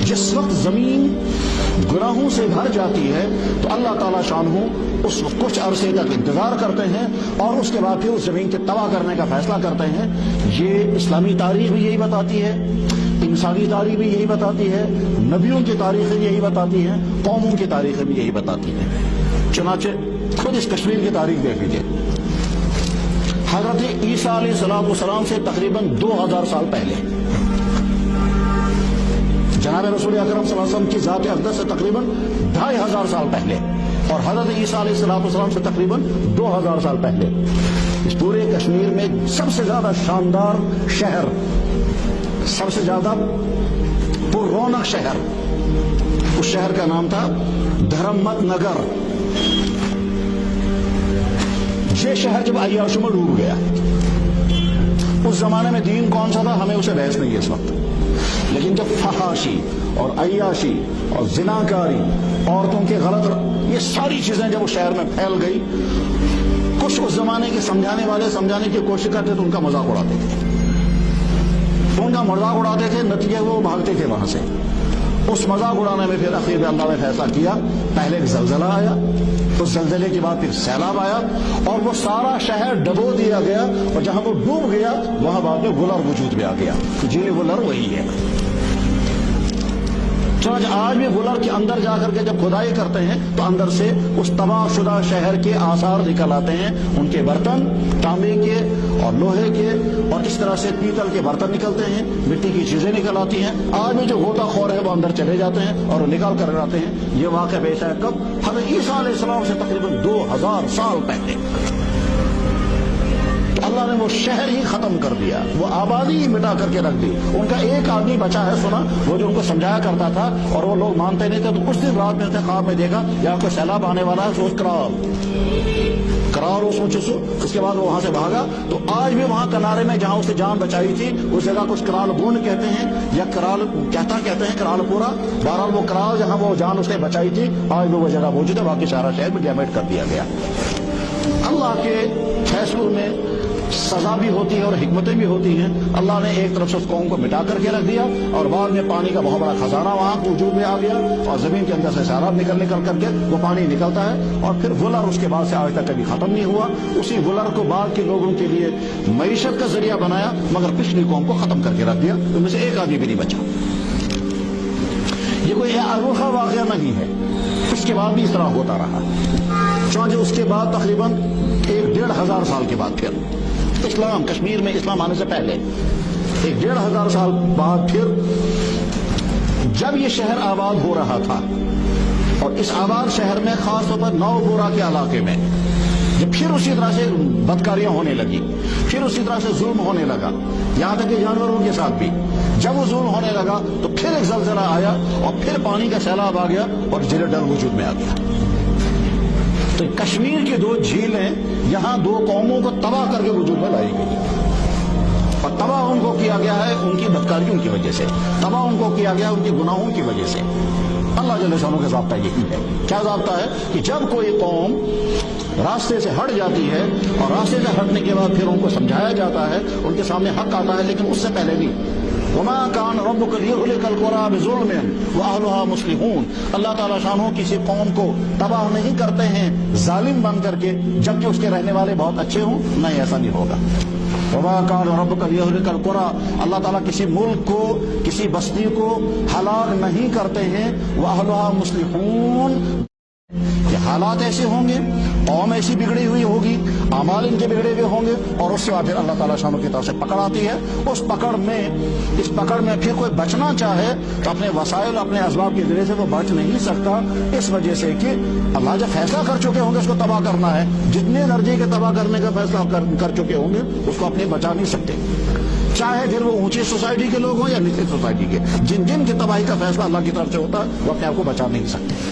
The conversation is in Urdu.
جس وقت زمین گناہوں سے بھر جاتی ہے تو اللہ تعالیٰ شانہ اس کچھ عرصے تک انتظار کرتے ہیں اور اس کے بعد پھر اس زمین کے تباہ کرنے کا فیصلہ کرتے ہیں۔ یہ اسلامی تاریخ بھی یہی بتاتی ہے، انسانی تاریخ بھی یہی بتاتی ہے، نبیوں کی تاریخیں یہی بتاتی ہیں، قوموں کی تاریخیں بھی یہی بتاتی ہیں۔ چنانچہ خود اس کشمیر کی تاریخ دیکھ لیجیے۔ حضرت عیسیٰ علیہ السلام سے تقریباً 2000 سال پہلے، جناب رسول اکرم صلی اللہ علیہ وسلم کی ذات اقدس سے تقریباً 2500 سال پہلے، اور حضرت عیسیٰ علیہ السلام سے تقریباً 2000 سال پہلے اس پورے کشمیر میں سب سے زیادہ شاندار شہر، سب سے زیادہ پر رونق شہر، اس شہر کا نام تھا دھرمت نگر۔ یہ شہر جب عیاشوں میں ڈوب گیا، اس زمانے میں دین کون سا تھا ہمیں اسے بحث نہیں ہے اس وقت، لیکن جب فحاشی اور عیاشی اور زناکاری، عورتوں کے غلط، یہ ساری چیزیں جب اس شہر میں پھیل گئی، کچھ اس زمانے کے سمجھانے والے سمجھانے کی کوشش کرتے تو ان کا مذاق اڑاتے تھے، نتیجے وہ بھاگتے تھے وہاں سے۔ اس مذاق اڑانے میں پھر اخیر میں اللہ نے فیصلہ کیا، پہلے ایک زلزلہ آیا، اس زلزلے کے بعد پھر سیلاب آیا اور وہ سارا شہر ڈبو دیا گیا، اور جہاں وہ ڈوب گیا وہاں بعد میں وُلر وجود میں آ گیا۔ جیل وُلر وہی ہے۔ چنانچہ آج بھی وُلر کے اندر جا کر کے جب کھدائی کرتے ہیں تو اندر سے اس تباہ شدہ شہر کے آثار نکل آتے ہیں، ان کے برتن تانبے کے اور لوہے کے اور اس طرح سے پیتل کے برتن نکلتے ہیں، مٹی کی چیزیں نکل آتی ہیں۔ آج بھی جو غوطہ خور ہے وہ اندر چلے جاتے ہیں اور وہ نکال کر آتے ہیں۔ یہ واقعہ پیش ہے کب؟ حضرت عیسیٰ علیہ السلام سے تقریباً 2000 سال پہلے۔ اللہ نے وہ شہر ہی ختم کر دیا، وہ آبادی ہی مٹا کر کے رکھ دی۔ ان کا ایک آدمی بچا ہے، سنا، وہ جو ان کو سمجھایا کرتا تھا، اور وہ لوگ مانتے نہیں تھے، تو اس دن رات میں اسے خواب میں دیکھا یہاں کوئی سیلاب آنے والا ہے، سوچ کرال وہ سوچے سو، اس کے بعد وہ وہاں سے بھاگا۔ تو آج بھی وہاں کنارے میں جہاں اسے جان بچائی تھی اس جگہ کچھ کرال گونڈ کہتے ہیں یا کرال کہتے ہیں کرال پورا، بہرحال وہ کرال جہاں وہ جان اس نے بچائی تھی آج بھی وہ جگہ موجود ہے، باقی سارا شہر میں ڈیمیج کر دیا گیا۔ اللہ کے فیصلوں میں سزا بھی ہوتی ہے اور حکمتیں بھی ہوتی ہیں۔ اللہ نے ایک طرف سے اس قوم کو مٹا کر کے رکھ دیا اور بعد میں پانی کا بہت بڑا خزانہ وہاں وجود میں آ گیا، اور زمین کے اندر سے سیلاب نکل کر کے وہ پانی نکلتا ہے، اور پھر وُلر اس کے بعد سے آج تک کبھی ختم نہیں ہوا۔ اسی وُلر کو بعد کے لوگوں کے لیے معیشت کا ذریعہ بنایا، مگر پچھلی قوم کو ختم کر کے رکھ دیا، ان میں سے ایک آدمی بھی نہیں بچا۔ یہ کوئی انوکھا واقعہ نہیں ہے، اس کے بعد بھی اس طرح ہوتا رہا۔ چنانچہ اس کے بعد تقریباً 1500 سال کے بعد پھر اسلام، کشمیر میں اسلام آنے سے پہلے 1500 سال بعد پھر جب یہ شہر آباد ہو رہا تھا، اور اس آباد شہر میں خاص طور پر نوگورہ کے علاقے میں جب پھر اسی طرح سے بدکاریاں ہونے لگی، پھر اسی طرح سے ظلم ہونے لگا، یہاں تک کہ جانوروں کے ساتھ بھی جب وہ ظلم ہونے لگا تو پھر ایک زلزلہ آیا اور پھر پانی کا سیلاب آ گیا اور جھیل ڈل وجود میں آ گیا۔ تو کشمیر کی 2 جھیلیں یہاں 2 قوموں کو تباہ کر کے وجود میں لائی گئی، اور تباہ ان کو کیا گیا ہے ان کی بدکاریوں کی وجہ سے، تباہ ان کو کیا گیا ان کے گناہوں کی وجہ سے۔ اللہ جل شانہ کا ضابطہ یہی ہے۔ کیا ضابطہ ہے کہ جب کوئی قوم راستے سے ہٹ جاتی ہے اور راستے سے ہٹنے کے بعد پھر ان کو سمجھایا جاتا ہے، ان کے سامنے حق آتا ہے، لیکن اس سے پہلے بھی وما كان ربك ليهلك القرى بظلم واهلها مصلحون۔ اللہ تعالیٰ شانہ کسی قوم کو تباہ نہیں کرتے ہیں ظالم بن کر کے جبکہ اس کے رہنے والے بہت اچھے ہوں، نہیں، ایسا نہیں ہوگا۔ وما كان ربك ليهلك القرى، اللہ تعالیٰ کسی ملک کو، کسی بستی کو ہلاک نہیں کرتے ہیں، واهلها مصلحون، یہ حالات ایسے ہوں گے، قوم ایسی بگڑی ہوئی ہوگی، اعمال ان کے بگڑے ہوئے ہوں گے، اور اس کے بعد پھر اللہ تعالیٰ شانہ کی طرف سے پکڑ آتی ہے۔ اس پکڑ میں پھر کوئی بچنا چاہے تو اپنے وسائل، اپنے اسباب کے ذریعے سے وہ بچ نہیں سکتا، اس وجہ سے کہ اللہ جب فیصلہ کر چکے ہوں گے اس کو تباہ کرنا ہے، جتنے درجے کے تباہ کرنے کا فیصلہ کر چکے ہوں گے اس کو اپنے بچا نہیں سکتے، چاہے پھر وہ اونچی سوسائٹی کے لوگ ہوں یا نیچی سوسائٹی کے۔ جن کی تباہی کا فیصلہ اللہ کی طرف سے ہوتا ہے وہ اپنے آپ کو بچا نہیں سکتے۔